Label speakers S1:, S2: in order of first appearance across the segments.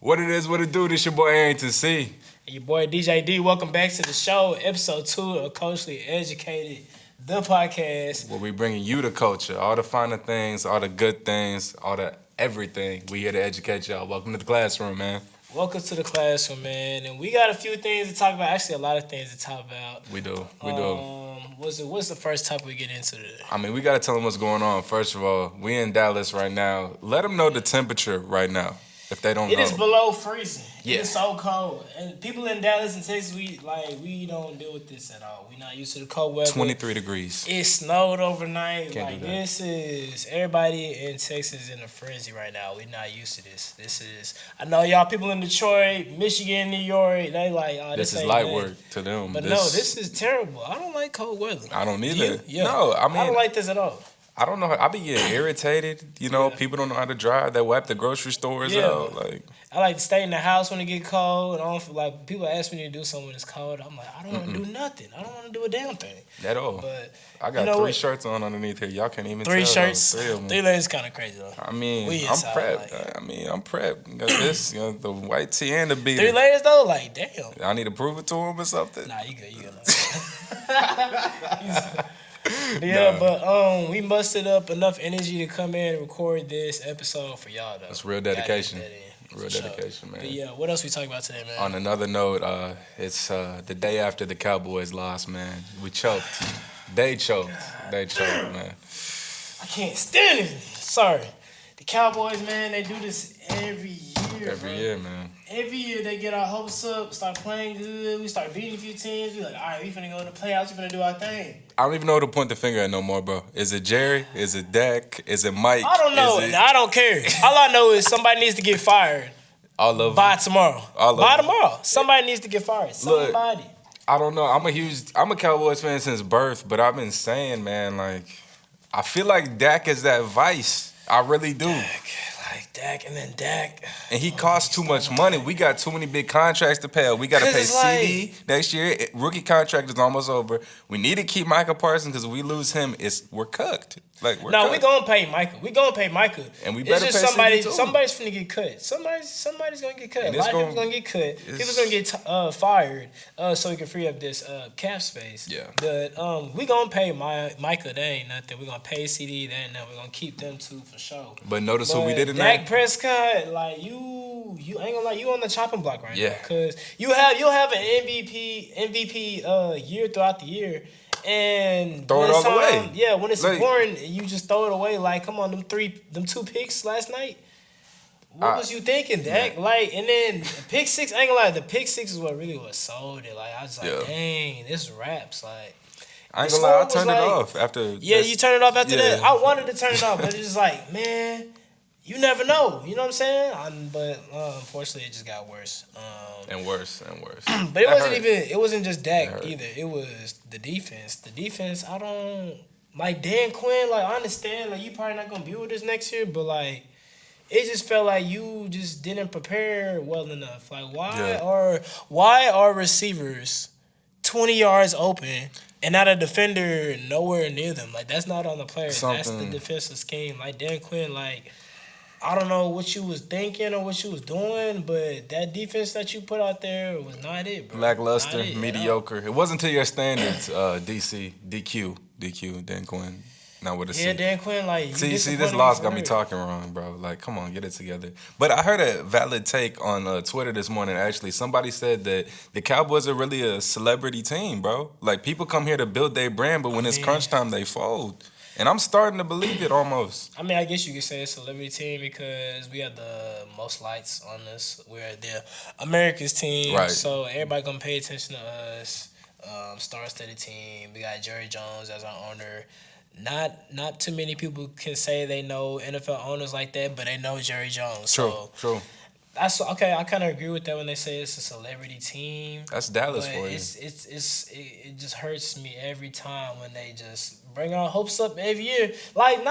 S1: What it is, what it do, this your boy ArringtonC.
S2: And your boy DJ D. Welcome back to the show, episode 2 of Culturally Educated, the podcast.
S1: Where we bringing you the culture, all the finer things, all the good things, all the everything. We here to educate y'all. Welcome to the classroom, man.
S2: Welcome to the classroom, man. And we got a few things to talk about. Actually, a lot of things to talk about.
S1: We do.
S2: What's the first topic we get into today?
S1: I mean, we got to tell them what's going on. First of all, we in Dallas right now. Let them know the temperature right now, if they don't know.
S2: It is below freezing.
S1: Yeah.
S2: It is so cold. And people in Dallas and Texas, we don't deal with this at all. We're not used to the cold weather.
S1: 23 degrees.
S2: It snowed overnight.
S1: Can't do that.
S2: This is everybody in Texas in a frenzy right now. We're not used to this. I know y'all people in Detroit, Michigan, New York, they like, oh,
S1: This is
S2: ain't
S1: light
S2: nothing.
S1: work to them.
S2: But no, this is terrible. I don't like cold weather.
S1: I don't
S2: Do
S1: either.
S2: you? Yeah.
S1: No, I mean,
S2: I don't like this at all.
S1: I don't know. I be getting irritated. You know, people don't know how to drive. They wipe the grocery stores out. Like,
S2: I like to stay in the house when it get cold. I don't feel like people ask me to do something when it's cold. I'm like, I don't want to do nothing. I don't want to do a damn thing.
S1: At all.
S2: But
S1: I got three shirts on underneath here. Y'all can't even
S2: three
S1: tell.
S2: shirts.
S1: Three of them.
S2: Three layers kind of crazy though.
S1: I mean,
S2: We
S1: I'm
S2: inside,
S1: prepped.
S2: like-
S1: I'm prepped. You got this, the white tee and the beater.
S2: 3 layers though, like damn.
S1: I need to prove it to him or something.
S2: Nah, you good. Yeah, but we mustered up enough energy to come in and record this episode for y'all though.
S1: That's real dedication.
S2: Gotta get that in,
S1: Real
S2: for
S1: dedication,
S2: sure.
S1: man.
S2: But yeah, what else we talking about today, man?
S1: On another note, it's the day after the Cowboys lost, man. We choked. They choked. They choked, man.
S2: I can't stand it. Sorry. The Cowboys, man, they do this every year.
S1: Every
S2: bro.
S1: year, man.
S2: Every year they get our hopes up, start playing good, we start beating a few teams. We like, all right, we finna go to the playoffs, we finna do our thing.
S1: I don't even know who to point the finger at no more, bro. Is it Jerry? Is it Dak? Is it Mike?
S2: I don't know. I don't care. All I know is somebody needs to get fired
S1: All of
S2: by
S1: them.
S2: tomorrow.
S1: All of
S2: By
S1: them.
S2: tomorrow. Somebody needs to get fired. Somebody.
S1: I don't know. I'm a Cowboys fan since birth, but I've been saying, man, like, I feel like Dak is that vice. I really do.
S2: Dak, and then Dak.
S1: And he costs too much money. We got too many big contracts to pay. We got to pay
S2: it's
S1: CD next year. Rookie contract is almost over. We need to keep Micah Parsons because if we lose him, we're cooked. Like we're
S2: No,
S1: cooked.
S2: we gonna pay Micah. We gonna pay Micah.
S1: And we
S2: It's
S1: better
S2: just
S1: pay
S2: somebody.
S1: CD too.
S2: Somebody's finna get cut. Somebody's gonna get cut.
S1: And
S2: A
S1: it's
S2: lot of people's
S1: gonna-
S2: gonna get cut. People's gonna get fired. So we can free up this cap space.
S1: Yeah.
S2: But we gonna pay Micah. That ain't nothing. We gonna pay CD. That ain't nothing. We gonna keep them two for sure.
S1: But notice what we did in
S2: Dak
S1: that.
S2: Prescott, like you ain't gonna lie, you on the chopping block right
S1: Yeah.
S2: now. Cause you'll have an MVP year throughout the year. And
S1: Throw it
S2: when
S1: all
S2: it's time-
S1: away.
S2: Yeah, when it's
S1: Like-
S2: important, you just throw it away. Like, come on, them 2 picks last night. What was you thinking, Dak? Like, and then pick 6. I ain't gonna lie, the pick 6 is what really was sold it. Like, I was like,
S1: Yeah.
S2: dang, this raps. Like,
S1: I ain't
S2: the
S1: gonna lie, I
S2: score was
S1: turned it
S2: like-
S1: off after.
S2: yeah,
S1: this-
S2: you turn it off after
S1: yeah.
S2: that. I wanted to turn it off, but it's just like, man, you never know. You know what I'm saying? But unfortunately, it just got worse.
S1: And worse and worse.
S2: But it
S1: That
S2: wasn't
S1: hurt.
S2: even. It wasn't just
S1: That
S2: Dak
S1: hurt.
S2: either. It was the defense. The defense. I don't like Dan Quinn. Like I understand. Like you probably not gonna be with us next year, but like it just felt like you just didn't prepare well enough. Like why are receivers 20 yards open and not a defender nowhere near them? Like that's not on the players. That's the
S1: Something-
S2: defensive scheme. Like Dan Quinn. Like. I don't know what you was thinking or what you was doing, but that defense that you put out there was not it, bro.
S1: Lackluster,
S2: Not it at all.
S1: mediocre. It wasn't to your standards, DQ, Dan Quinn. Not with a C.
S2: Yeah, Dan Quinn, like you
S1: See, this
S2: disappointed
S1: loss
S2: me
S1: got
S2: for
S1: me
S2: real.
S1: talking wrong, bro. Like, come on, get it together. But I heard a valid take on Twitter this morning, actually. Somebody said that the Cowboys are really a celebrity team, bro. Like, people come here to build their brand, but when it's crunch time, they fold. And I'm starting to believe it almost.
S2: I mean, I guess you could say it's a celebrity team because we have the most lights on us. We're the America's team,
S1: Right.
S2: so everybody gonna pay attention to us. Star-studded team. We got Jerry Jones as our owner. Not too many people can say they know NFL owners like that, but they know Jerry Jones.
S1: True.
S2: That's okay. I kind of agree with that when they say it's a celebrity team.
S1: That's Dallas
S2: But
S1: for you.
S2: it just hurts me every time when they just bring our hopes up every year. Like I'm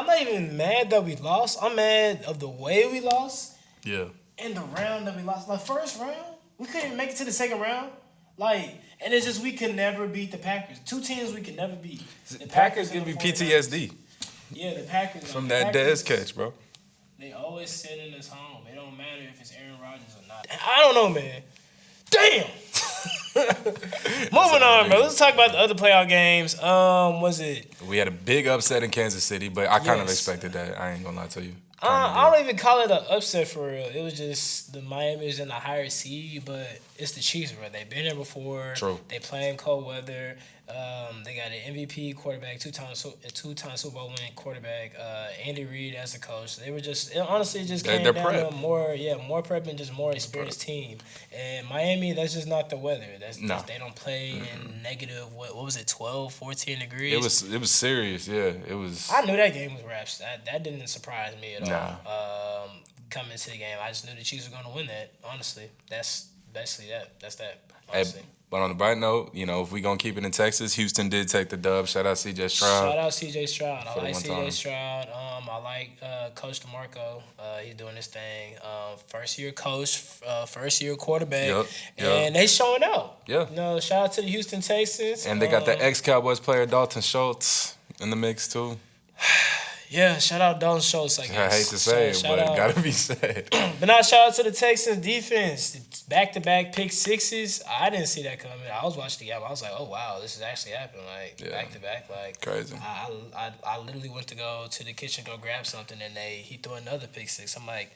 S2: not even mad that we lost. I'm mad of the way we lost
S1: Yeah.
S2: and the round that we lost. Like first round, we couldn't even make it to the second round. Like, and it's just we could never beat the Packers. 2 teams we could never beat. The
S1: Packers
S2: and
S1: give me
S2: the 49ers.
S1: PTSD
S2: Yeah, the Packers
S1: from
S2: the
S1: that
S2: Packers-
S1: Dez catch, bro.
S2: They always sending us home. It don't matter if it's Aaron Rodgers or not. I don't know, man. Damn. Moving on, bro. Let's talk about the other playoff games. Was it?
S1: We had a big upset in Kansas City, but I kind of expected that. I ain't gonna lie to you.
S2: I don't even call it an upset for real. It was just the Miami's in the higher seed, but it's the Chiefs, bro. They've been there before.
S1: True.
S2: They play in cold weather. They got an MVP quarterback, two-time Super Bowl winning quarterback, Andy Reid as a coach. They were just honestly just came down to more prep and just more experienced team. And Miami, that's just not the weather. They don't play in negative what was it, 12, 14 degrees.
S1: It was serious, yeah. It was.
S2: I knew that game was wraps. That didn't surprise me at all. Coming into the game, I just knew the Chiefs were going to win that. Honestly, that's basically that. That's that. Honestly.
S1: But on the bright note, if we gonna keep it in Texas, Houston did take the dub. Shout out CJ Stroud.
S2: Shout out CJ Stroud. I like CJ Stroud. I like Coach DeMarco. He's doing his thing. First year coach, first year quarterback, and they showing out.
S1: Yeah.
S2: Shout out to the Houston Texans.
S1: And they got the ex-Cowboys player Dalton Schultz in the mix too.
S2: Yeah, shout out Dalton Schultz, I guess.
S1: I hate to say it, but it gotta be said.
S2: But now shout out to the Texans defense. Back-to-back pick sixes. I didn't see that coming. I was watching the game. I was like, oh, wow, this is actually happening. Back-to-back.
S1: Crazy.
S2: I literally went to go to the kitchen, go grab something, and he threw another pick six. I'm like,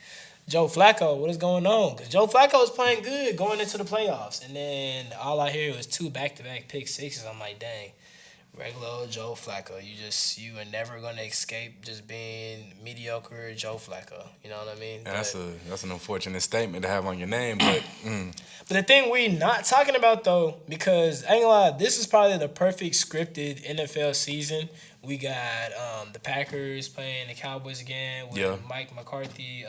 S2: Joe Flacco, what is going on? Because Joe Flacco was playing good going into the playoffs. And then all I hear was 2 back-to-back pick sixes. I'm like, dang. Regular old Joe Flacco. You are never gonna escape just being mediocre Joe Flacco. You know what I mean?
S1: That's an unfortunate statement to have on your name, but
S2: But the thing we not talking about though, because I ain't gonna lie, this is probably the perfect scripted NFL season. We got the Packers playing the Cowboys again with Mike McCarthy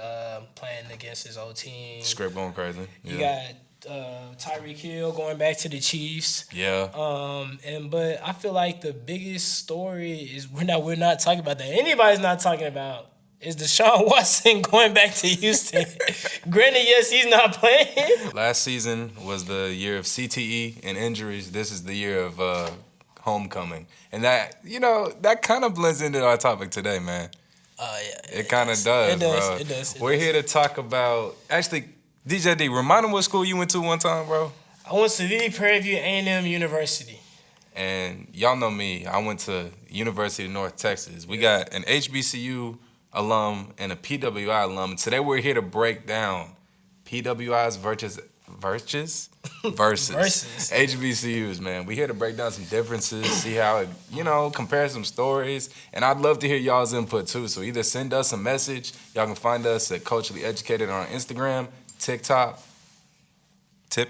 S2: playing against his old team.
S1: Script going crazy.
S2: You got Tyreek Hill going back to the Chiefs.
S1: Yeah.
S2: But I feel like the biggest story is we're not talking about that. Anybody's not talking about is Deshaun Watson going back to Houston. Granted, yes, he's not playing.
S1: Last season was the year of CTE and injuries. This is the year of homecoming. And that kind of blends into our topic today, man. It kind of does, bro.
S2: It does.
S1: We're here to talk about actually. DJ D, remind them what school you went to one time, bro.
S2: I went to the Prairie View A&M University.
S1: And y'all know me. I went to University of North Texas. We got an HBCU alum and a PWI alum. And today we're here to break down PWI's versus HBCUs, man. We're here to break down some differences, see how it, compare some stories. And I'd love to hear y'all's input, too. So either send us a message. Y'all can find us at Culturally Educated on Instagram. TikTok.
S2: Oh, get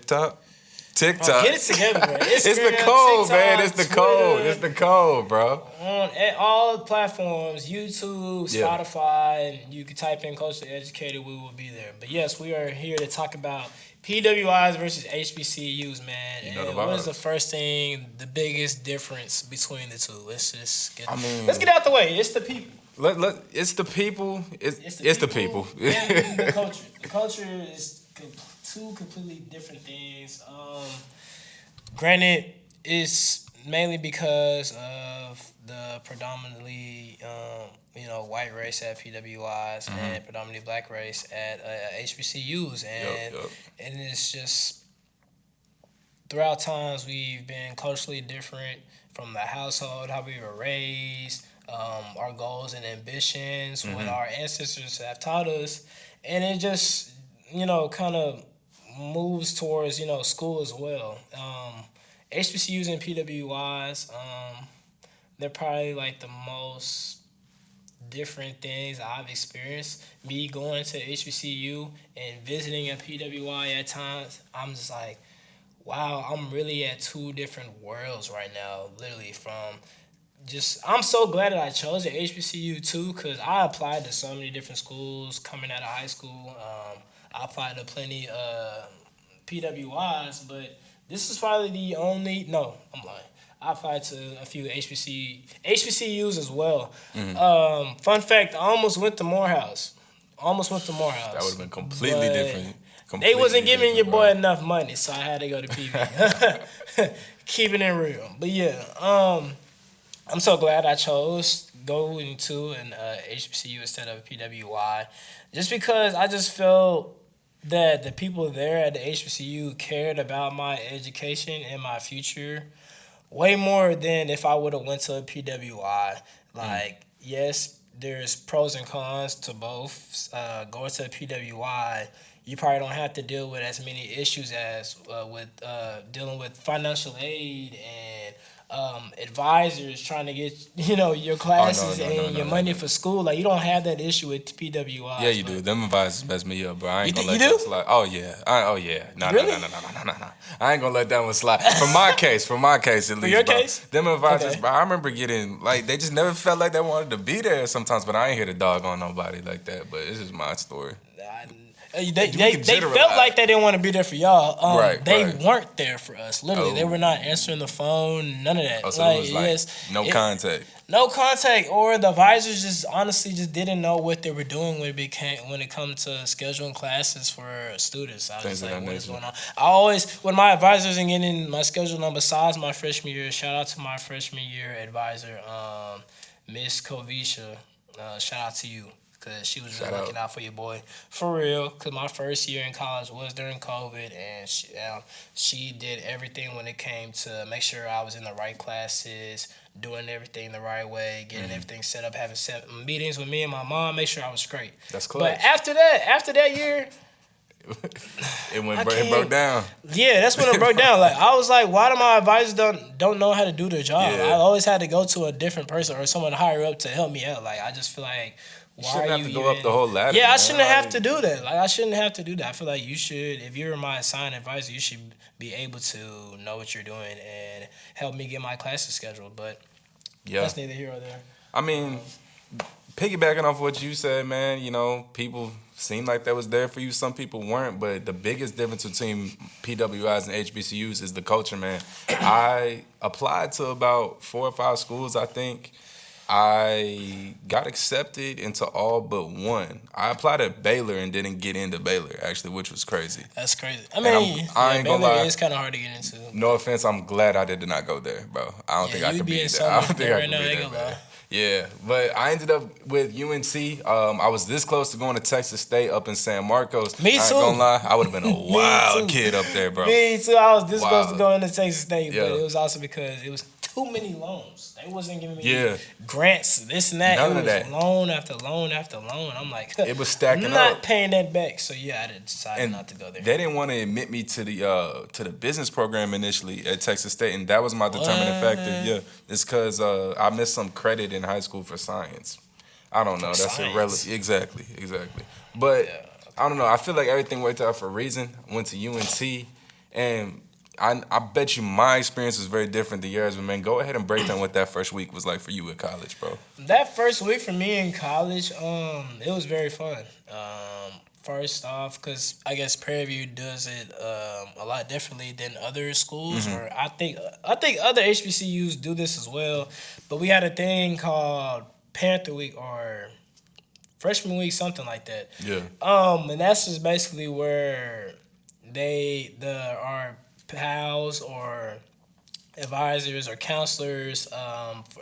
S2: it together, bro.
S1: It's the code, TikTok, man. It's the code. It's the code, bro.
S2: On all platforms, YouTube, Spotify, and you can type in Culturally Educated, we will be there. But yes, we are here to talk about PWIs versus HBCUs, man. And what is the first thing, the biggest difference between the two? Let's get out the way. It's the people.
S1: It's the people. It's the people.
S2: And the culture. The culture is two completely different things. Granted, it's mainly because of the predominantly white race at PWIs and predominantly black race at HBCUs, and it's just throughout times we've been culturally different from the household, how we were raised. Our goals and ambitions, what our ancestors have taught us, and it just, kind of moves towards, school as well. HBCUs and PWIs, they're probably like the most different things I've experienced. Me going to HBCU and visiting a PWI at times, I'm just like, wow, I'm really at 2 different worlds right now, literally I'm so glad that I chose the HBCU too, because I applied to so many different schools coming out of high school. I applied to plenty PWIs, but this is probably the only. No, I'm lying. I applied to a few HBCUs as well. Fun fact: I almost went to Morehouse. That would
S1: have been completely different.
S2: They wasn't giving your boy enough money, so I had to go to PV. Keeping it real, but yeah. I'm so glad I chose going to an HBCU instead of PWI, just because I just felt that the people there at the HBCU cared about my education and my future way more than if I would have went to a PWI. Like, yes, there's pros and cons to both. Going to a PWI, you probably don't have to deal with as many issues as with dealing with financial aid and advisors trying to get your classes and your money for school. Like, you don't have that issue with PWI.
S1: Yeah, you do. Them advisors mess me up, bro. I ain't gonna let
S2: you
S1: that
S2: do?
S1: slide. Oh yeah. Oh yeah. No,
S2: Really?
S1: No. I ain't gonna let that one slide. For my case at least.
S2: your
S1: bro.
S2: case?
S1: Them advisors,
S2: Okay.
S1: bro. I remember getting like they just never felt like they wanted to be there sometimes. But I ain't here to dog on nobody like that. But it's just my story.
S2: They
S1: can
S2: felt
S1: generalize.
S2: like they didn't want to be there for y'all. They
S1: Right.
S2: weren't there for us. Literally, they
S1: Oh.
S2: were not answering the phone. None of that.
S1: Oh, so it was like no contact.
S2: No contact, or the advisors just honestly just didn't know what they were doing when it comes to scheduling classes for students. I was
S1: Things
S2: just
S1: of
S2: like,
S1: that
S2: what is
S1: nature.
S2: going on? I always, when my advisors and getting my schedule on besides my freshman year, shout out to my freshman year advisor, Miss Kovisha. Shout out to you. Cause she was really looking out for your boy, for real. Cause my first year in college was during COVID, and she did everything when it came to make sure I was in the right classes, doing everything the right way, getting everything set up, having meetings with me and my mom, make sure I was straight.
S1: That's
S2: But
S1: clutch.
S2: after that year,
S1: It broke down.
S2: yeah, that's when it broke down. Like, I was like, why do my advisors don't know how to do their job?
S1: Yeah.
S2: I always had to go to a different person or someone higher up to help me out. Like, I just feel like,
S1: You
S2: why
S1: shouldn't
S2: are
S1: have
S2: you
S1: to go
S2: even...
S1: up the whole ladder.
S2: Yeah, I
S1: man.
S2: shouldn't have
S1: Like,
S2: to do that. Like, I shouldn't have to do that. I feel like you should, if you're my assigned advisor, you should be able to know what you're doing and help me get my classes scheduled. But
S1: Yeah.
S2: that's neither here or there.
S1: I mean, piggybacking off what you said, man, people seemed like that was there for you. Some people weren't, but the biggest difference between PWIs and HBCUs is the culture, man. I applied to about 4 or 5 schools, I think. I got accepted into all but one. I applied at Baylor and didn't get into Baylor, actually, which was crazy.
S2: That's crazy. I mean,
S1: I ain't gonna
S2: Baylor
S1: lie.
S2: is kind of hard to get into.
S1: No offense, I'm glad I did not go there, bro. I don't think I
S2: you'd
S1: could
S2: be
S1: be
S2: in
S1: there.
S2: so
S1: I
S2: much
S1: don't think
S2: pain
S1: I
S2: right
S1: could
S2: now,
S1: be
S2: I ain't
S1: there,
S2: gonna
S1: man.
S2: lie.
S1: Yeah, but I ended up with UNC. I was this close to going to Texas State up in San Marcos.
S2: Me
S1: I ain't
S2: too.
S1: gonna lie, I would have been a
S2: Me
S1: wild
S2: too.
S1: kid up there, bro.
S2: Me too. I was this supposed to
S1: Wow.
S2: go into Texas State,
S1: Yeah.
S2: but it was also because it was too many loans. They wasn't giving me
S1: Yeah.
S2: grants, this and that.
S1: None
S2: it
S1: of
S2: was
S1: that.
S2: loan after loan after loan. I'm like,
S1: It was stacking
S2: I'm not
S1: up.
S2: paying that back. So yeah, I decided
S1: And
S2: not to go there.
S1: they didn't want to admit me to the business program initially at Texas State, and that was my determining factor. Yeah, it's because I missed some credit in high school for science. I don't know.
S2: For
S1: That's
S2: science?
S1: irrelevant. Exactly. But I don't know. I feel like everything worked out for a reason. I went to UNC, and I bet you my experience was very different than yours. But man, go ahead and break down what that first week was like for you at college, bro.
S2: That first week for me in college, it was very fun. First off, because I guess Prairie View does it a lot differently than other schools, or I think other HBCUs do this as well. But we had a thing called Panther Week or Freshman Week, something like that.
S1: Yeah.
S2: And that's just basically where our pals or advisors or counselors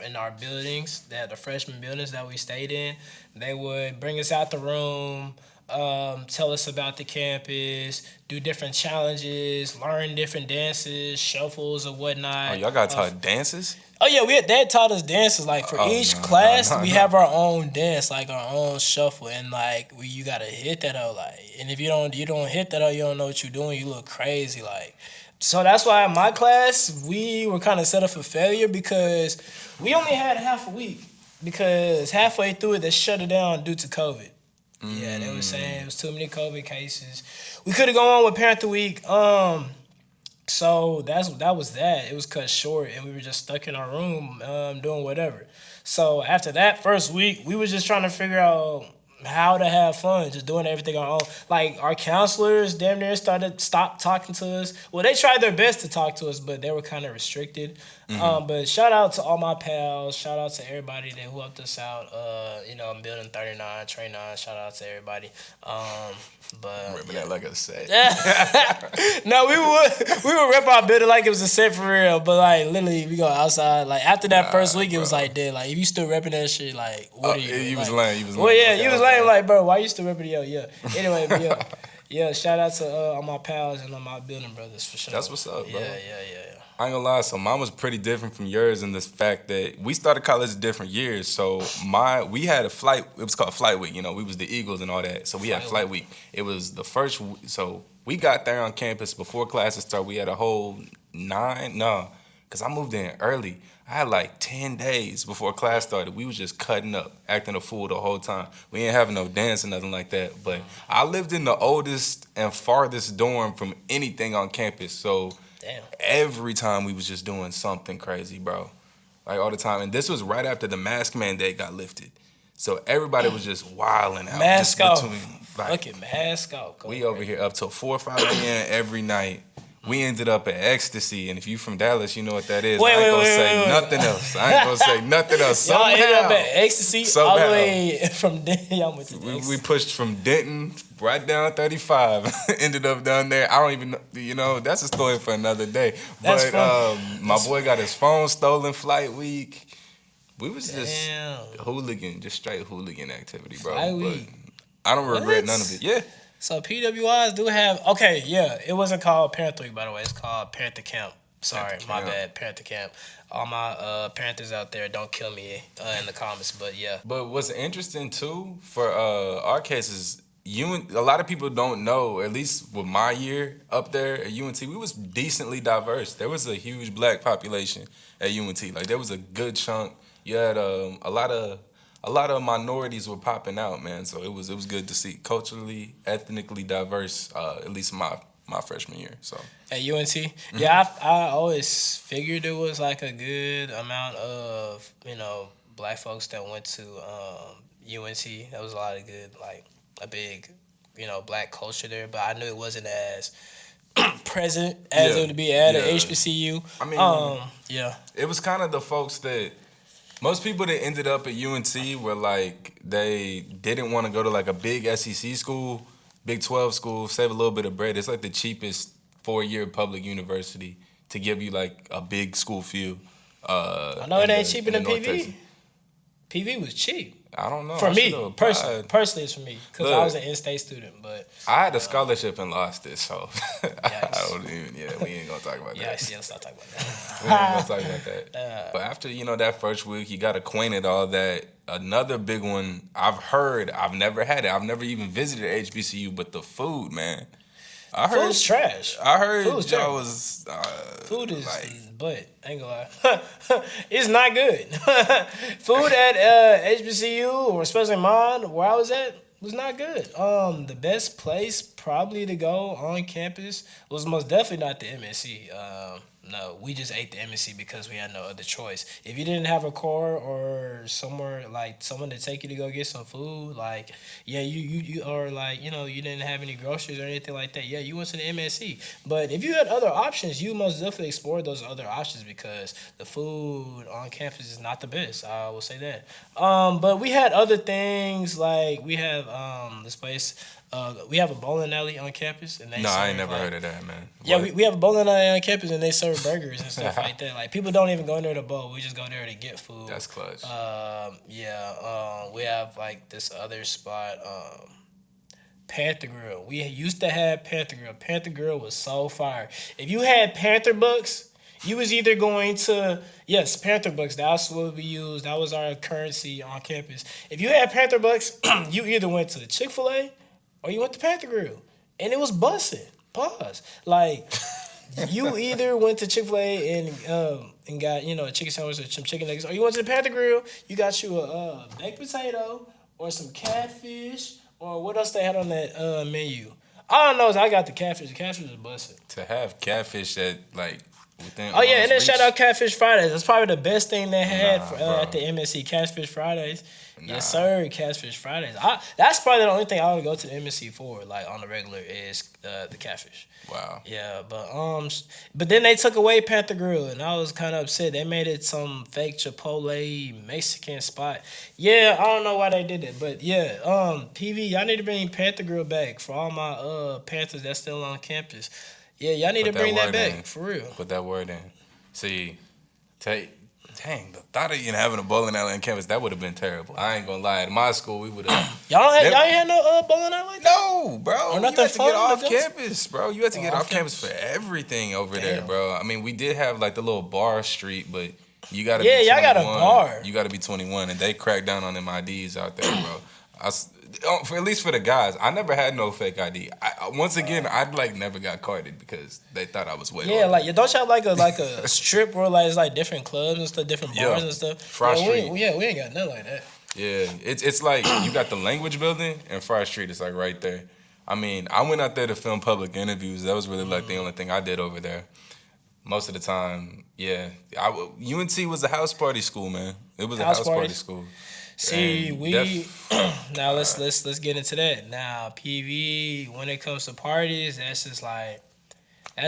S2: in our buildings, the freshman buildings that we stayed in, they would bring us out the room, tell us about the campus, do different challenges, learn different dances, shuffles or whatnot.
S1: Oh, y'all got taught dances?
S2: Oh yeah, they taught us dances. Like for each class, we have our own dance, like our own shuffle, and like you gotta hit that out. Like, and if you don't hit that out, you don't know what you're doing. You look crazy. Like, so that's why in my class we were kind of set up for failure because we only had half a week because halfway through it they shut it down due to COVID. Yeah, they were saying it was too many COVID cases. We could have gone on with Panther Week. So that was that. It was cut short, and we were just stuck in our room doing whatever. So after that first week, we were just trying to figure out how to have fun, just doing everything on our own. Like our counselors damn near stopped talking to us. Well, they tried their best to talk to us, but they were kind of restricted. But shout out to all my pals. Shout out to everybody that helped us out. I'm building 39, Trey 9. Shout out to everybody. But
S1: Ripping that like a set.
S2: no, we would rip our building like it was a set for real. But like literally, we go outside. Like after that first week, it was like, dude, like if you still repping that shit, like what are you?
S1: You
S2: like,
S1: was lame. You was lame.
S2: Well, yeah,
S1: Okay,
S2: you was lame. Like, bro, why you still repping? Yeah. Anyway, but yeah. Shout out to all my pals and all my building brothers for sure.
S1: That's what's up, bro.
S2: Yeah.
S1: I ain't gonna lie, so mine was pretty different from yours in this fact that we started college at different years. So we had a flight, it was called Flight Week, we was the Eagles and all that. So we had Flight Week. It was the first, so we got there on campus before classes started. We had a whole because I moved in early. I had like 10 days before class started. We was just cutting up, acting a fool the whole time. We ain't having no dance or nothing like that. But I lived in the oldest and farthest dorm from anything on campus. So
S2: damn.
S1: Every time we was just doing something crazy, bro. Like all the time. And this was right after the mask mandate got lifted. So everybody was just wilding out.
S2: Mask off.
S1: Like,
S2: mask off.
S1: We over here up till 4 or 5 a.m. every night. We ended up at Ecstasy, and if you from Dallas, you know what that is. I ain't gonna say nothing else. I ain't gonna say nothing else.
S2: Y'all ended up at Ecstasy all the way from Denton. Y'all went to
S1: we pushed from Denton right down 35. Ended up down there. I don't even know. That's a story for another day.
S2: That's
S1: but my boy got his phone stolen Flight Week. We was just hooligan, just straight hooligan activity, bro.
S2: Flight Week.
S1: I don't regret none of it. Yeah.
S2: So PWIs do have it wasn't called Panther Week, by the way. It's called Panther Camp. Sorry, my bad. Panther Camp. All my Panthers out there, don't kill me in the comments, but yeah.
S1: But what's interesting too for our case is a lot of people don't know, at least with my year up there at UNT, we was decently diverse. There was a huge black population at UNT. Like there was a good chunk. You had a lot of minorities were popping out, man. So it was good to see culturally, ethnically diverse. At least my freshman year. So
S2: at UNT, yeah, I always figured there was like a good amount of black folks that went to UNT. There was a lot of good, like a big black culture there, but I knew it wasn't as present as it would be at an HBCU.
S1: I mean, it was kind of the folks that. Most people that ended up at UNT were like, they didn't want to go to like a big SEC school, Big 12 school, save a little bit of bread. It's like the cheapest 4-year public university to give you like a big school feel.
S2: I know it ain't cheaper than PV. PV was cheap.
S1: I don't know.
S2: For me, personally, it's for me because I was an in-state student. But
S1: I had a scholarship and lost it, so I don't even. Yeah, we ain't gonna talk about that.
S2: Yeah, let's not talk about that.
S1: We ain't gonna talk about that. But after that first week, you got acquainted all that. Another big one I've heard. I've never had it. I've never even visited HBCU, but the food, man.
S2: Food's trash.
S1: I heard y'all was
S2: food is but I ain't gonna lie. It's not good. Food at HBCU or especially mine, where I was at, was not good. The best place probably to go on campus was most definitely not the MSC. No, we just ate the MSC because we had no other choice. If you didn't have a car or somewhere like someone to take you to go get some food, like you or like you didn't have any groceries or anything like that, you went to the MSC. But if you had other options, you most definitely explored those other options because the food on campus is not the best. I will say that. But we had other things like we have this place. We have a bowling alley on campus, and
S1: I ain't never heard of that, man.
S2: Yeah, we have a bowling alley on campus, and they serve burgers and stuff like that. Like people don't even go in there to bowl; we just go there to get food.
S1: That's clutch.
S2: We have like this other spot, Panther Grill. We used to have Panther Grill. Panther Grill was so fire. If you had Panther bucks, you was either going to Panther bucks. That's what we used. That was our currency on campus. If you had Panther bucks, you either went to Chick-fil-A. Or you went to Panther Grill, and it was busting. Pause. Like, you either went to Chick-fil-A and got, a chicken sandwich or some chicken nuggets, or you went to the Panther Grill, you got you a baked potato or some catfish, or what else they had on that menu. All I know is I got the catfish. The catfish was busting.
S1: To have catfish at, like, within
S2: Oh yeah, and then
S1: reach.
S2: shout out Catfish Fridays. That's probably the best thing they had
S1: Nah,
S2: at the MSC. Catfish Fridays.
S1: Nah.
S2: Yes, sir. Catfish Fridays. That's probably the only thing I would go to the MSC for, like on the regular, is the Catfish.
S1: Wow.
S2: Yeah, but then they took away Panther Grill, and I was kind of upset. They made it some fake Chipotle Mexican spot. Yeah, I don't know why they did it, but yeah, PV, y'all need to bring Panther Grill back for all my Panthers that's still on campus. Yeah, y'all need to bring that back for real.
S1: Put that word in. See, dang, the thought of you having a bowling alley on campus, that would have been terrible. I ain't gonna lie. In my school, we would have.
S2: y'all ain't had no bowling alley like that?
S1: No, bro.
S2: Or
S1: You
S2: nothing
S1: had to get
S2: fun
S1: off
S2: to go to?
S1: campus, bro. You had to get
S2: off
S1: off campus for everything over there,
S2: Damn.
S1: bro. I mean, we did have like the little bar street, but you gotta
S2: Yeah,
S1: be 21.
S2: y'all got a bar.
S1: You gotta be 21, and they cracked down on them IDs out there, bro. At least for the guys, I never had no fake ID. Once again, I like never got carded because they thought I was way
S2: Yeah,
S1: older.
S2: like don't y'all have like a strip where like it's like different clubs and stuff, different bars and stuff.
S1: Frost Street.
S2: We ain't got nothing like that.
S1: Yeah, it's like you got the language building and Frost Street is like right there. I mean, I went out there to film public interviews. That was really like the only thing I did over there. Most of the time, yeah. UNT was a house party school, man. It was a house party school.
S2: See,
S1: And
S2: now let's get into that. Now, PV, when it comes to parties, that's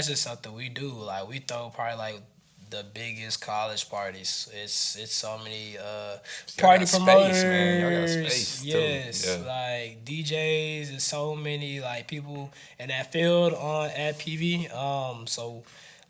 S2: just something we do. Like we throw probably like the biggest college parties. It's so many party promoters.
S1: Space, man. Y'all got space too.
S2: Yes,
S1: Yeah.
S2: like DJs and so many like people in that field at PV. So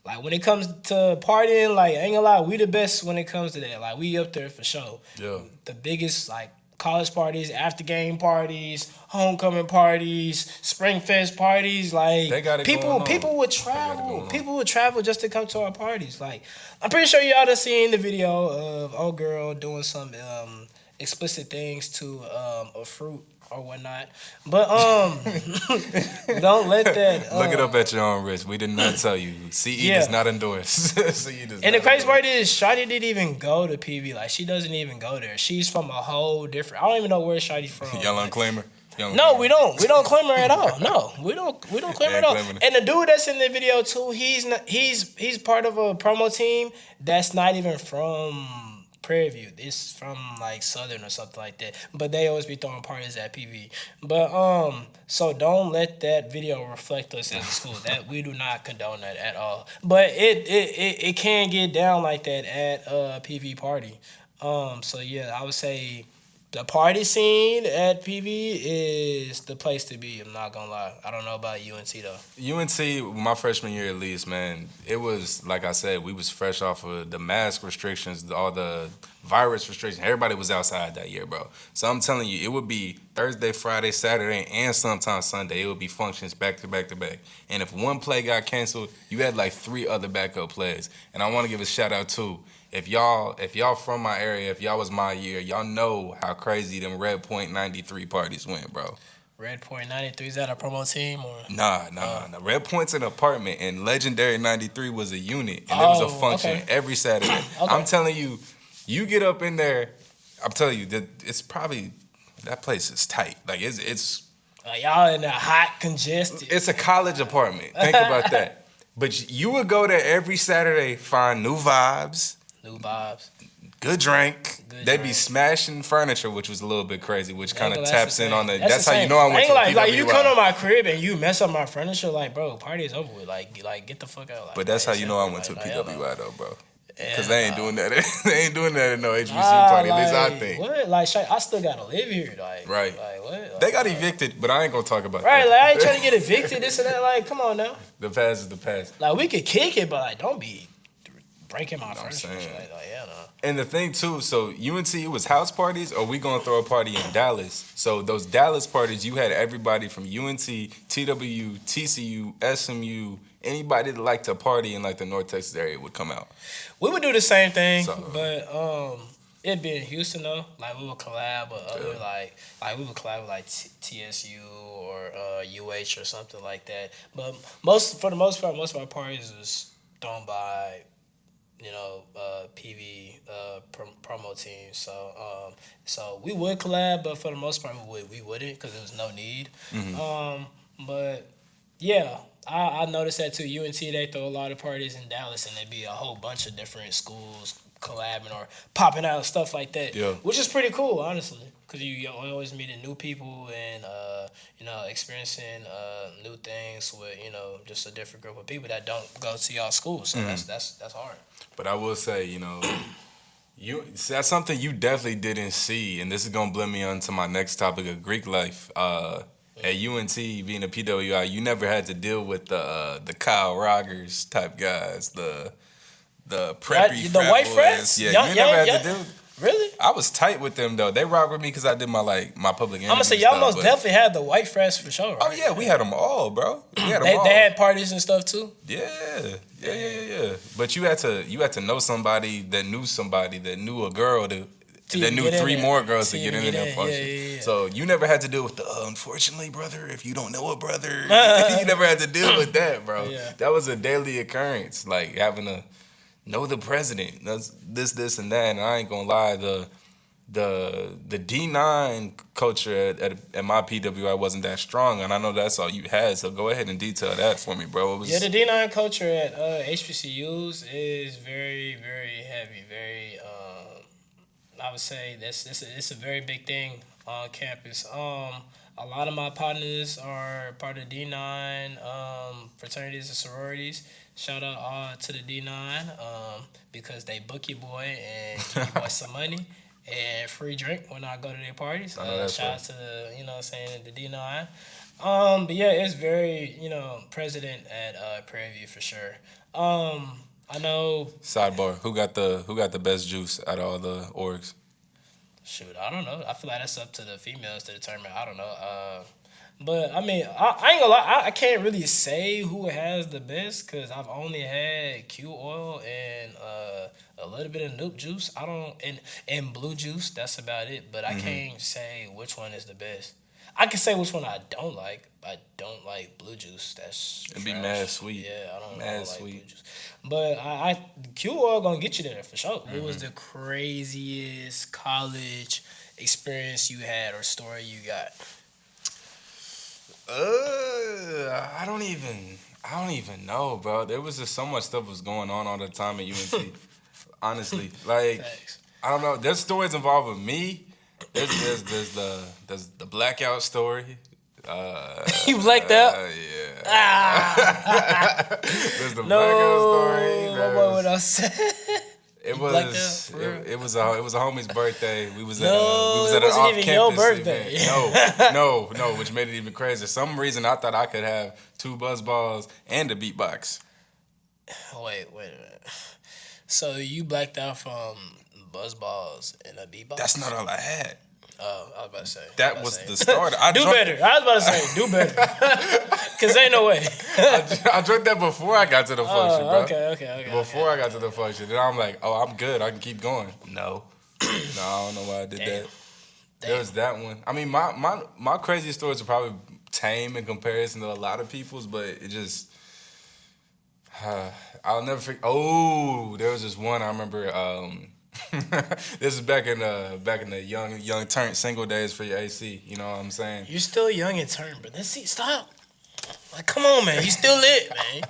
S2: like when it comes to partying, like I ain't gonna lie, we the best when it comes to that. Like we up there for sure.
S1: Yeah.
S2: The biggest like college parties, after game parties, homecoming parties, spring fest parties. Like
S1: They got it going on.
S2: people would travel. People would travel just to come to our parties. Like I'm pretty sure y'all done seen the video of old girl doing some explicit things to a fruit or whatnot. But don't let that
S1: Look it up at your own risk. We did not tell you. CE does not endorse. CE does
S2: And the
S1: not
S2: crazy
S1: endorse.
S2: part is, Shawty didn't even go to PV. Like, she doesn't even go there. She's from a whole different. I don't even know where Shawty's from.
S1: Y'all unclaimer?
S2: No, we don't. We don't claim her at all. No, we don't claim her at all.
S1: claiming her.
S2: And the dude that's in the video too, he's part of a promo team that's not even from Prairie View. It's from like Southern or something like that. But they always be throwing parties at PV. But so don't let that video reflect us as a school. That we do not condone that at all. But it can get down like that at PV party. So yeah, I would say the party scene at PV is the place to be. I'm not gonna lie. I don't know about UNT though.
S1: UNT, my freshman year at least, man, it was, like I said, we was fresh off of the mask restrictions, all the virus restrictions. Everybody was outside that year, bro. So I'm telling you, it would be Thursday, Friday, Saturday, and sometimes Sunday. It would be functions back to back to back. And if one play got canceled, you had like 3 other backup plays. And I want to give a shout out too. If y'all from my area, if y'all was my year, y'all know how crazy them Red Point 93 parties went, bro.
S2: Red Point 93, is that a promo team or?
S1: Nah. Red Point's an apartment, and Legendary 93 was a unit, and there was a function every Saturday. I'm telling you, you get up in there, I'm telling you, that it's probably, that place is tight. Like, it's
S2: y'all in the hot, congested.
S1: It's a college apartment. Think about that. But you would go there every Saturday, find new vibes.
S2: New vibes.
S1: Good drink. They'd be
S2: drink.
S1: smashing furniture, which was a little bit crazy, which kind of
S2: That's
S1: taps
S2: the
S1: in
S2: thing.
S1: on the.
S2: That's
S1: That's
S2: the
S1: how you
S2: same.
S1: know I went to
S2: like,
S1: PWI.
S2: like you come to my crib and you mess up my furniture, like bro, party is over with. Like get the fuck out. Like,
S1: But that's how you know I went to
S2: like,
S1: PWI though, bro.
S2: Yeah,
S1: Because they ain't doing that. They ain't doing that at no HBCU party. At least I think.
S2: What? Like I still gotta live here. Like
S1: Right.
S2: Like what? Like,
S1: They got evicted, but I ain't gonna talk about
S2: right.
S1: that.
S2: Like I ain't trying to get evicted. This and that. Like come on now.
S1: The past is the past.
S2: Like we could kick it, but like don't be breaking my furniture.
S1: saying.
S2: Like yeah, no.
S1: And the thing too, so UNT was house parties, or we gonna throw a party in Dallas. So those Dallas parties, you had everybody from UNT, TWU, TCU, SMU, anybody that liked to party in like the North Texas area would come out.
S2: We would do the same thing,
S1: So-
S2: but it'd be in Houston though. Like we would collab with other like we would collab with like TSU or UH or something like that. But for the most part, most of our parties is thrown by PV promo teams. So we would collab, but for the most part we wouldn't because there was no need.
S1: Mm-hmm.
S2: But yeah, I noticed that too. UNT, they throw a lot of parties in Dallas, and there be a whole bunch of different schools collabing or popping out and stuff like that.
S1: Yeah.
S2: Which is pretty cool, honestly, because you always meeting new people and experiencing new things with just a different group of people that don't go to y'all school. So that's hard.
S1: But I will say, that's something you definitely didn't see, and this is gonna blend me onto my next topic of Greek life. At UNT, being a PWI, you never had to deal with the Kyle Rogers type guys, the preppy
S2: the white
S1: boys.
S2: frats.
S1: Yeah, you never had to deal.
S2: Really?
S1: I was tight with them though. They rock with me because I did my public.
S2: I'm gonna say y'all most definitely had the white frats for sure. Right?
S1: Oh yeah, we had them all, bro. We had them
S2: they
S1: all.
S2: They had parties and stuff too.
S1: Yeah. But you had to know somebody that knew a girl that knew three more girls to get into that function.
S2: Yeah.
S1: So you never had to deal with the unfortunately, brother, if you don't know a brother, you never had to deal with that, bro.
S2: Yeah.
S1: That was a daily occurrence, like having to know the president. That's this, and that. And I ain't gonna lie, the D9 culture at my PWI wasn't that strong, and I know that's all you had. So go ahead and detail that for me, bro.
S2: The D9 culture at HBCUs is very, very heavy. Very, I would say it's a very big thing on campus. A lot of my partners are part of D9 fraternities and sororities. Shout out all to the D9 because they book your boy and give your boy some money and free drink when I go to their parties. Shout out to the D9. But yeah, it's very president at Prairie View for sure. I know.
S1: Sidebar: Who got the best juice out of all the orgs?
S2: Shoot, I don't know. I feel like that's up to the females to determine. I don't know. But I mean, I ain't gonna lie. I can't really say who has the best because I've only had Q oil and a little bit of Noop juice. I don't and blue juice. That's about it. But I can't say which one is the best. I can say which one I don't like. I don't like blue juice. It'd
S1: be mad sweet.
S2: Yeah, I don't
S1: like
S2: blue juice. But I Q oil gonna get you there for sure. Mm-hmm. What was the craziest college experience you had or story you got?
S1: I don't even know, bro. There was just so much stuff was going on all the time at UNC. Honestly,
S2: Thanks.
S1: I don't know. There's stories involving me. There's the blackout story.
S2: You blacked out?
S1: Yeah. There's the blackout story.
S2: What would I say?
S1: It was a homie's birthday. We was at an off-campus
S2: your birthday.
S1: event. No, which made it even crazier. For some reason I thought I could have 2 buzz balls and a beatbox.
S2: Wait a minute. So you blacked out from buzz balls and a beatbox?
S1: That's not all I had.
S2: Oh, I was about to say.
S1: That was the start.
S2: Do better. I was about to say, do better. Because ain't no way.
S1: I drank that before I got to the function, bro.
S2: Okay.
S1: Before I got to the function. Then I'm like, oh, I'm good. I can keep going. No, I don't know why I did that. There was that one. I mean, my craziest stories are probably tame in comparison to a lot of people's, but it just... I'll never forget. Oh, there was this one I remember... this is back in the young turn single days for your AC. You know what I'm saying?
S2: You're still young and turn, but let's see. Stop. Like, come on, man. You still lit, man.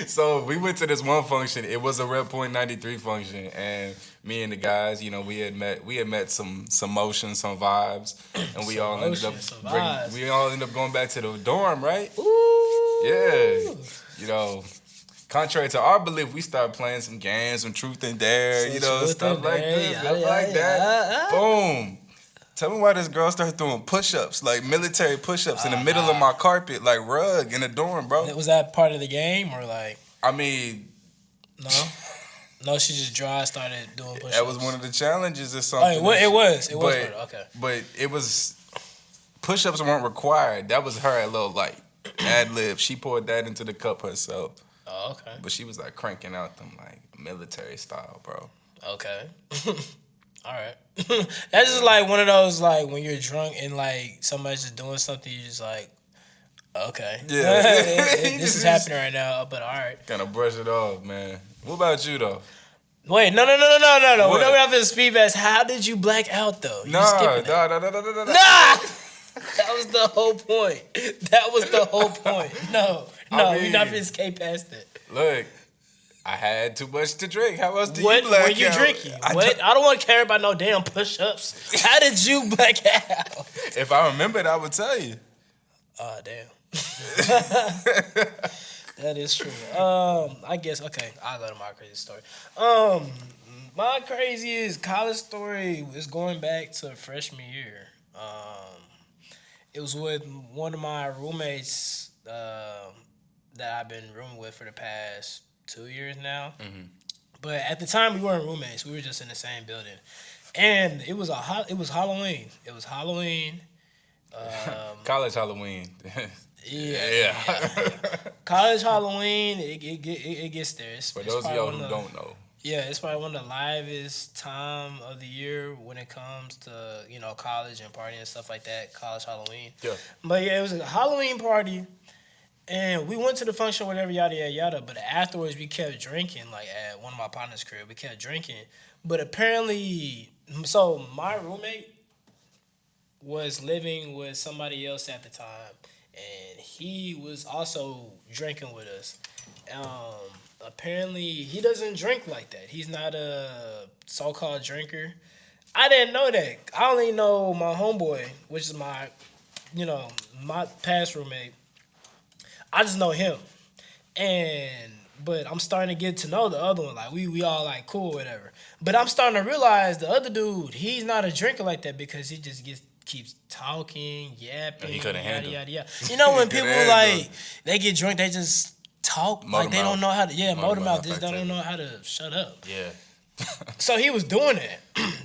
S1: So we went to this one function. It was a Red Point 93 function, and me and the guys, we had met some motion, some vibes, and we all ended up going back to the dorm, right?
S2: Ooh.
S1: Yeah. Contrary to our belief, we started playing some games, some truth and dare, stuff like that. Boom. Tell me why this girl started doing push-ups, like military push-ups in the middle of my carpet, like rug in the dorm, bro.
S2: Was that part of the game or like?
S1: I mean.
S2: No, she just started doing push-ups.
S1: That was one of the challenges or something.
S2: Oh, it was. Okay.
S1: But it was, push-ups weren't required. That was her little like ad-lib. She poured that into the cup herself.
S2: Oh, okay.
S1: But she was like cranking out them like military style, bro.
S2: Okay. All right. That's just like one of those like when you're drunk and like somebody's just doing something, you're just like, okay.
S1: Yeah.
S2: This is happening right now, but all right.
S1: Kind of brush it off, man. What about you though?
S2: Wait, no. We're not gonna speed fast. How did you black out though?
S1: Nah.
S2: That was the whole point. That was the whole point. No,
S1: I
S2: we're not
S1: mean-
S2: gonna escape past that.
S1: Look, I had too much to drink. How else do
S2: What
S1: you black
S2: were you
S1: out?
S2: drinking? I don't want to care about no damn push-ups. How did you black out?
S1: If I remembered, I would tell you.
S2: Oh, damn. That is true. I guess, okay, I'll go to my crazy story. My craziest college story is going back to freshman year. It was with one of my roommates that I've been rooming with for the past 2 years now. Mm-hmm. But at the time, we weren't roommates. We were just in the same building. And it was Halloween. It was Halloween.
S1: College Halloween.
S2: Yeah. College Halloween, it gets there.
S1: For those of y'all who don't know.
S2: Yeah, it's probably one of the livest time of the year when it comes to, college and partying and stuff like that, college Halloween.
S1: Yeah.
S2: But yeah, it was a Halloween party, and we went to the function, whatever, yada, yada, yada. But afterwards, we kept drinking, like at one of my partner's crib. We kept drinking. But apparently, so my roommate was living with somebody else at the time, and he was also drinking with us. Apparently, he doesn't drink like that. He's not a so-called drinker. I didn't know that. I only know my homeboy, which is my past roommate. I just know him. But I'm starting to get to know the other one. Like, we all, like, cool or whatever. But I'm starting to realize the other dude, he's not a drinker like that because he just keeps talking, yapping,
S1: He couldn't handle.
S2: yada, yada. You know when people, like, they get drunk, they just talk like they don't know how to, motor mouth, just they don't know how to shut up.
S1: Yeah.
S2: So he was doing that.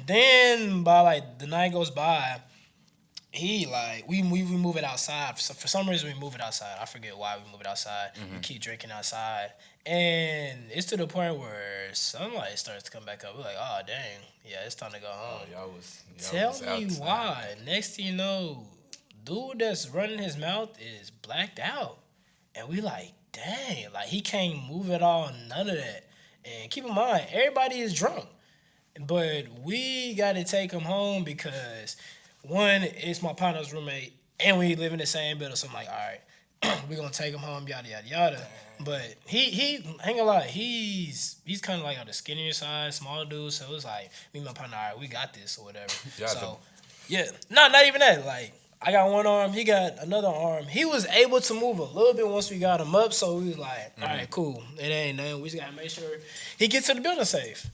S2: Then by like the night goes by, he like we move it outside. So for some reason we move it outside. I forget why we move it outside. We keep drinking outside, and it's to the point where sunlight starts to come back up. We're like, oh dang, yeah, it's time to go home.
S1: Y'all
S2: Tell
S1: was
S2: me
S1: outside.
S2: why. Next thing you know, dude that's running his mouth is blacked out, and we like, dang, like he can't move at all, none of that. And keep in mind, everybody is drunk. But we got to take him home because, one, it's my partner's roommate, and we live in the same building. So I'm like, all right, we're going to take him home, yada, yada, yada. But he ain't gonna lie, he's kind of like on the skinnier side, small dude. So it was like, me and my partner, all right, we got this or whatever. Yeah. No, not even that. Like, I got one arm, he got another arm. He was able to move a little bit once we got him up, so we was like, all right, cool. It ain't nothing. We just gotta make sure he gets to the building safe.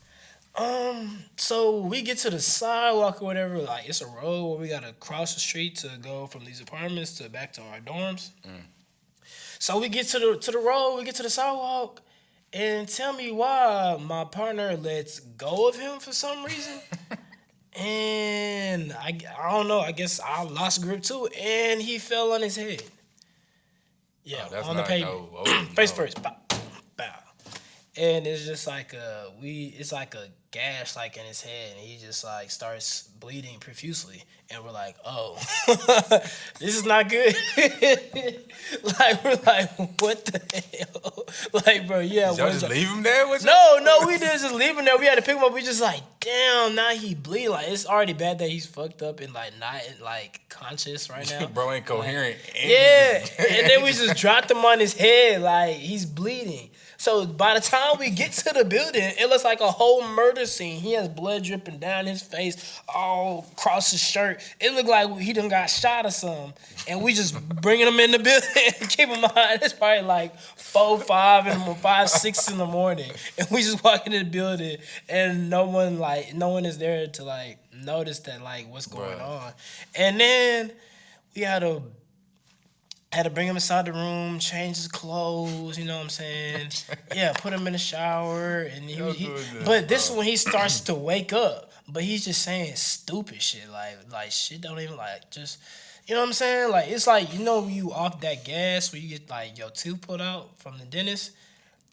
S2: So we get to the sidewalk or whatever, like it's a road where we gotta cross the street to go from these apartments to back to our dorms. So we get to the road, we get to the sidewalk, and tell me why my partner lets go of him for some reason. And I don't know. I guess I lost grip too, and he fell on his head. Yeah, on the pavement, face first, bow, bow. And it's just like it's like a gash like in his head, and he just like starts bleeding profusely, and we're like, oh, this is not good. Like we're like, what the hell? Like, bro, yeah.
S1: Did y'all just leave him there?
S2: No, we didn't just leave him there. We had to pick him up. We just like, damn, now he bleed. Like it's already bad that he's fucked up and like not like conscious right now.
S1: Bro ain't coherent.
S2: Like, yeah, and then we just dropped him on his head like he's bleeding. So by the time we get to the building, it looks like a whole murder scene. He has blood dripping down his face, all across his shirt. It looked like he done got shot or something. And we just bringing him in the building. Keep in mind, it's probably like 6 in the morning. And we just walk into the building and no one is there to like notice that like what's going on. And then we had to bring him inside the room, change his clothes, you know what I'm saying? Yeah, put him in the shower. And but this is when he starts to wake up. But he's just saying stupid shit. Like shit don't even like just, you know what I'm saying? Like, it's like, you off that gas where you get like your tooth pulled out from the dentist.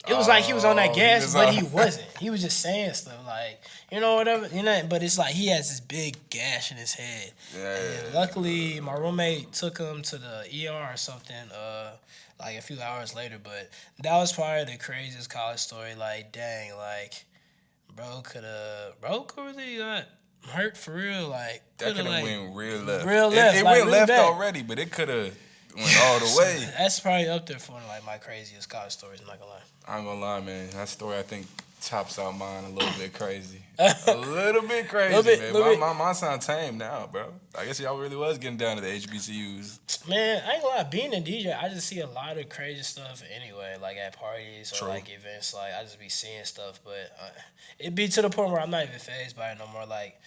S2: It was like he was on that gas, but he wasn't. He was just saying stuff like, whatever. But it's like he has this big gash in his head. Yeah. And luckily, my roommate took him to the ER or something, like a few hours later. But that was probably the craziest college story. Like, dang, like, bro could really got hurt for real. Like
S1: that could have
S2: like,
S1: went real left.
S2: Real left.
S1: It
S2: like,
S1: went
S2: really
S1: left
S2: bad.
S1: already, but it could have went all the way.
S2: That's probably up there for one of like my craziest college stories. I'm not gonna lie.
S1: I ain't gonna lie, man. That story I think tops out mine a little bit crazy. A little bit crazy, man. Mine sound tame now, bro. I guess y'all really was getting down to the HBCUs.
S2: Man, I ain't gonna lie. Being a DJ, I just see a lot of crazy stuff anyway, like at parties or like events. Like I just be seeing stuff, but it be to the point where I'm not even fazed by it no more. Like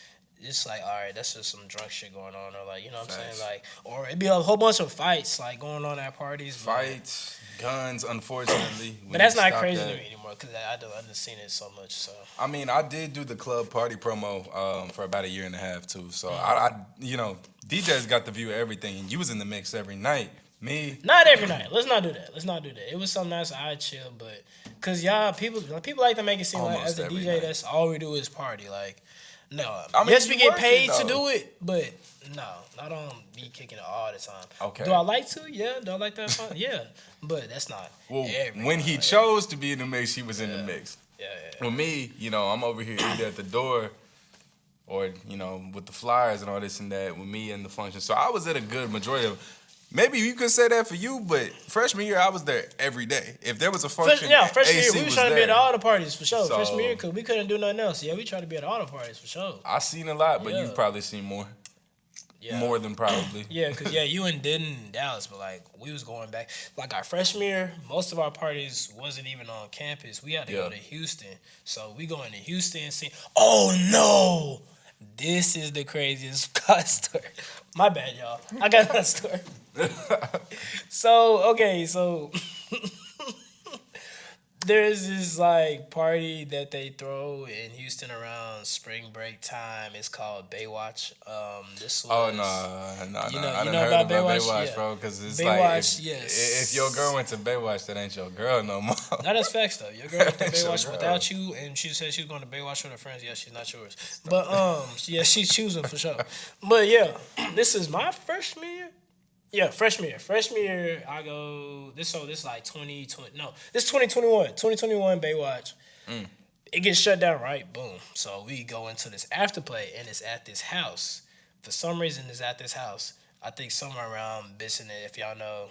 S2: it's like, all right, that's just some drunk shit going on, or like, you know what I'm saying, like, or it be a whole bunch of fights like going on at parties.
S1: Fights, guns, unfortunately.
S2: But that's not crazy to me anymore because I've just seen it so much. So
S1: I mean, I did do the club party promo for about a year and a half too. So I you know, DJs got the view of everything, and you was in the mix every night. Me,
S2: not every night. Let's not do that. It was some nights I chill, but cause y'all people like to make it seem like as a DJ night. That's all we do is party. Like, no, I mean, yes, we get paid to do it, but no, I don't be kicking it all the time.
S1: Okay.
S2: Do I like to? Yeah. Do I like that fun? Yeah, but that's not.
S1: Well, when he chose to be in the mix, he was in the mix.
S2: Yeah.
S1: With me, you know, I'm over here either at the door or, you know, with the flyers and all this and that with me and the function. So I was at a good majority of. Maybe you could say that for you, but freshman year I was there every day. If there was a function,
S2: freshman year we was trying to be at all the parties for sure.
S1: So,
S2: freshman year because we couldn't do nothing else. Yeah, we tried to be at all the parties for sure.
S1: I seen a lot, but you've probably seen more.
S2: Yeah.
S1: More than probably.
S2: Yeah, because you and Denton in Dallas, but like we was going back. Like our freshman year, most of our parties wasn't even on campus. We had to go to Houston. So we going to Houston and see. Oh no! This is the craziest college story. My bad, y'all. I got that story. So there's this like party that they throw in Houston around spring break time. It's called Baywatch. This was,
S1: no.
S2: You
S1: I
S2: know
S1: done heard
S2: about
S1: about
S2: Baywatch, yeah.
S1: bro. Because it's
S2: Baywatch,
S1: like if your girl went to Baywatch, that ain't your girl no more.
S2: That is facts though. Your girl went to Baywatch without you, and she said she was going to Baywatch with her friends. Yeah, she's not yours, but yeah, she's choosing for sure. But yeah, this is my freshman year. Yeah, freshman year. Freshman year, I go. This is like 2020. No, this is 2021. 2021 Baywatch. It gets shut down, right? Boom. So we go into this afterplay, and it's at this house. For some reason, it's at this house. I think somewhere around Bissonnette. If y'all know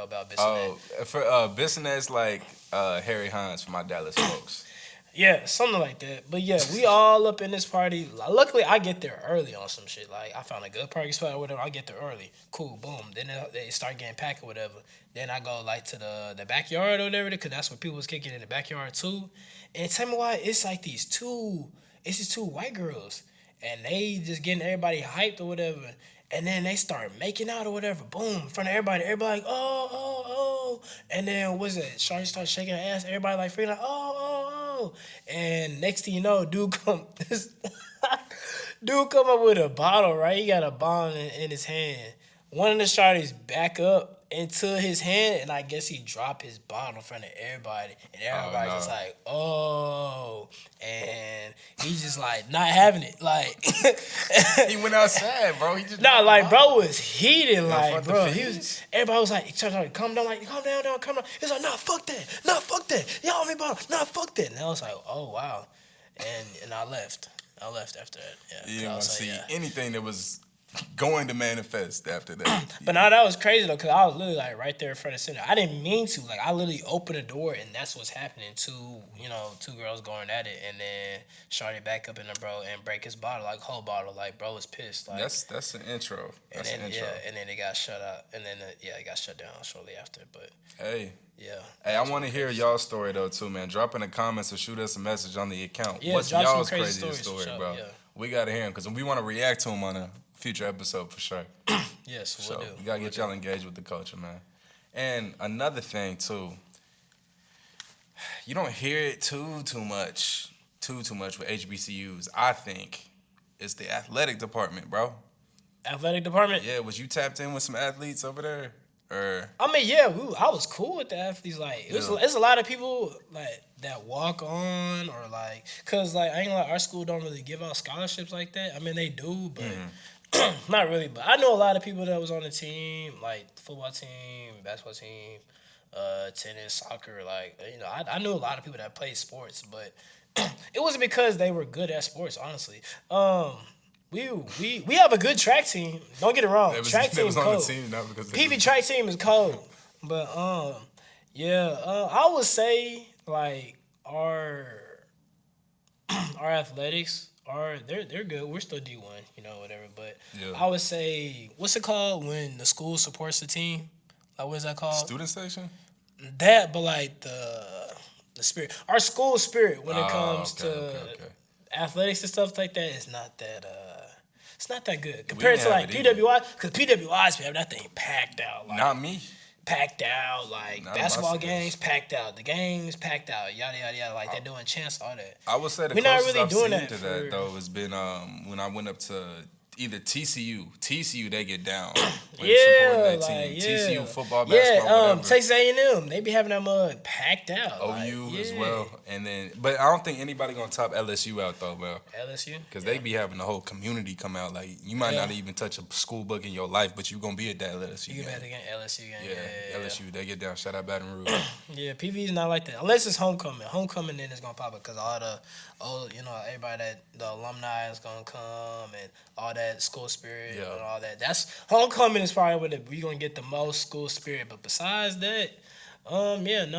S2: about Bissonnette.
S1: Oh, for Bissonnette's like Harry Hines for my Dallas folks.
S2: Yeah, something like that. But yeah, we all up in this party. Luckily, I get there early on some shit. Like, I found a good parking spot or whatever. I get there early. Cool, boom. Then they start getting packed or whatever. Then I go, like, to the backyard or whatever, because that's where people was kicking in the backyard, too. And tell me why it's like these two white girls. And they just getting everybody hyped or whatever. And then they start making out or whatever. Boom, in front of everybody. Everybody like, oh. And then, what's it? Shawty starts shaking her ass. Everybody like freaking like, oh. And next thing you know, dude come up with a bottle, right? He got a bottle in his hand. One of the shawties back up into his hand, and I guess he dropped his bottle in front of everybody. And everybody just like, oh. And he's just like not having it. Like
S1: he went outside, bro. He just
S2: bro was heated, like, bro. Everybody was like, calm down, calm down. He's like, nah, fuck that. Y'all me bottle, nah, fuck that. And I was like, oh wow. And I left after that. Yeah.
S1: You didn't want to see anything that was going to manifest after that.
S2: But now that was crazy though, because I was literally like right there in front of center. I didn't mean to. Like, I literally opened the door and that's what's happening. Two girls going at it, and then Shawty back up in the bro and break his bottle, like whole bottle. Like, bro was pissed. Like,
S1: that's an intro. That's an intro.
S2: Yeah, and then it got shut out, and then it got shut down shortly after. But
S1: hey.
S2: Yeah.
S1: Hey, I want to hear y'all's story though too, man. Drop in the comments or shoot us a message on the account.
S2: Yeah,
S1: what's y'all's craziest story,
S2: sure,
S1: bro?
S2: Yeah.
S1: We gotta hear them because we want to react to them on a future episode for sure.
S2: Yes, we'll do.
S1: We gotta get y'all engaged with the culture, man. And another thing too, you don't hear it too much with HBCUs. I think it's the athletic department, bro.
S2: Athletic department?
S1: Yeah, was you tapped in with some athletes over there?
S2: I mean, yeah, I was cool with the athletes. Like, it's a lot of people like that walk on, or like, cause like I ain't like our school don't really give out scholarships like that. I mean, they do, but not really. But I know a lot of people that was on the team, like football team, basketball team, tennis, soccer. Like, you know, I knew a lot of people that played sports, but it wasn't because they were good at sports. Honestly, we have a good track team. Don't get it wrong. Track team is
S1: on
S2: cold.
S1: the team, not because
S2: PV track team is cold. But yeah, I would say like our athletics are they're good. We're still D1, you know, whatever. But
S1: Yeah.
S2: I would say, what's it called when the school supports the team? Like, what is that called?
S1: Student section?
S2: That, but like the spirit, our school spirit when it comes to athletics and stuff like that is not that it's not that good compared to like PWI, because PWI's have that thing packed out. Like,
S1: not me.
S2: Packed out, like
S1: Not
S2: basketball games packed out, the games packed out, yada yada yada. Like they're doing chants, all that.
S1: I would say the
S2: We're not
S1: closest
S2: really
S1: I've
S2: doing
S1: seen
S2: that
S1: to
S2: for-
S1: that though has been when I went up to either TCU they get down. When
S2: Yeah,
S1: supporting that
S2: like
S1: team.
S2: yeah,
S1: TCU football, basketball, whatever.
S2: Texas A&M, they be having that mud packed out.
S1: OU as well, and then but I don't think anybody gonna top LSU out though, bro.
S2: LSU,
S1: Because they be having the whole community come out. Like you might not even touch a school book in your life, but you gonna be at that LSU.
S2: You
S1: game.
S2: can bet against LSU game.
S1: Yeah, LSU they get down. Shout out Baton Rouge.
S2: Yeah, PV is not like that unless it's homecoming. Homecoming then it's gonna pop up because all the you know, everybody that the alumni is gonna come and all that school spirit and all that. That's homecoming is probably where we gonna get the most school spirit. But besides that, no,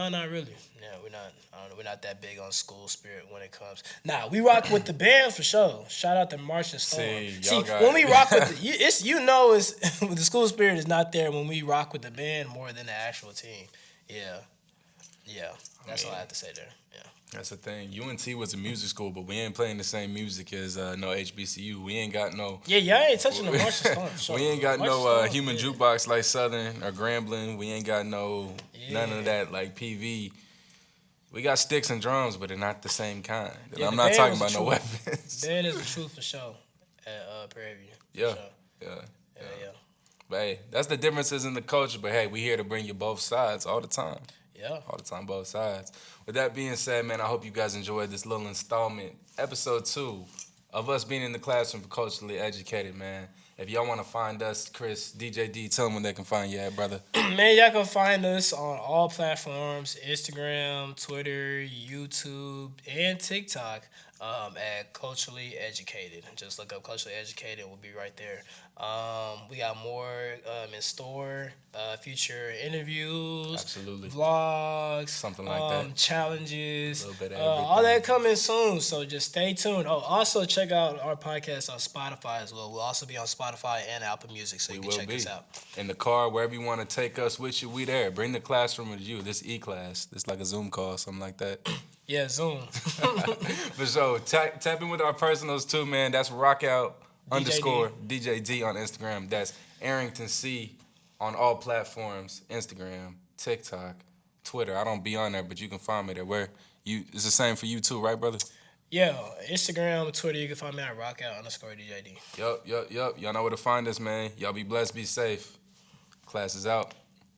S2: not really. Yeah, we're not. We're not that big on school spirit when it comes. Nah, we rock with the band for sure. Shout out to March and Storm. See, when we rock with it's the school spirit is not there when we rock with the band more than the actual team. Yeah. That's all I have to say there. Yeah.
S1: That's the thing. UNT was a music school, but we ain't playing the same music as no HBCU. We ain't got no.
S2: Yeah, y'all ain't touching the March and Storm. For sure.
S1: We ain't got no human jukebox like Southern or Grambling. We ain't got none of that like PV. We got sticks and drums, but they're not the same kind. I'm not talking about no weapons.
S2: Band is the truth for sure at Prairie View.
S1: Yeah. But hey, that's the differences in the culture. But hey, we here to bring you both sides all the time.
S2: Yeah.
S1: All the time, both sides. With that being said, man, I hope you guys enjoyed this little installment, episode 2 of us being in the classroom for Culturally Educated, man. If y'all want to find us, Chris, DJ D, tell them where they can find you at, brother.
S2: Man, y'all can find us on all platforms, Instagram, Twitter, YouTube, and TikTok at Culturally Educated. Just look up Culturally Educated. We'll be right there. We got more in store, future interviews,
S1: absolutely,
S2: vlogs,
S1: something like that,
S2: challenges,
S1: a little bit of
S2: all that coming soon. So just stay tuned. Oh, also check out our podcast on Spotify as well. We'll also be on Spotify and Apple Music, so you can check us out. In
S1: the car, wherever you want to take us with you, we there. Bring the classroom with you. This E-class, this like a Zoom call, something like that.
S2: Yeah, Zoom.
S1: For sure. Tap in with our personals too, man. That's Rockout _ DJ D on Instagram. That's ArringtonC on all platforms. Instagram, TikTok, Twitter. I don't be on there, but you can find me there. It's the same for you too, right, brother?
S2: Yeah, Instagram, Twitter, you can find me at Rockout _ DJ D.
S1: Yup. Y'all know where to find us, man. Y'all be blessed, be safe. Class is out.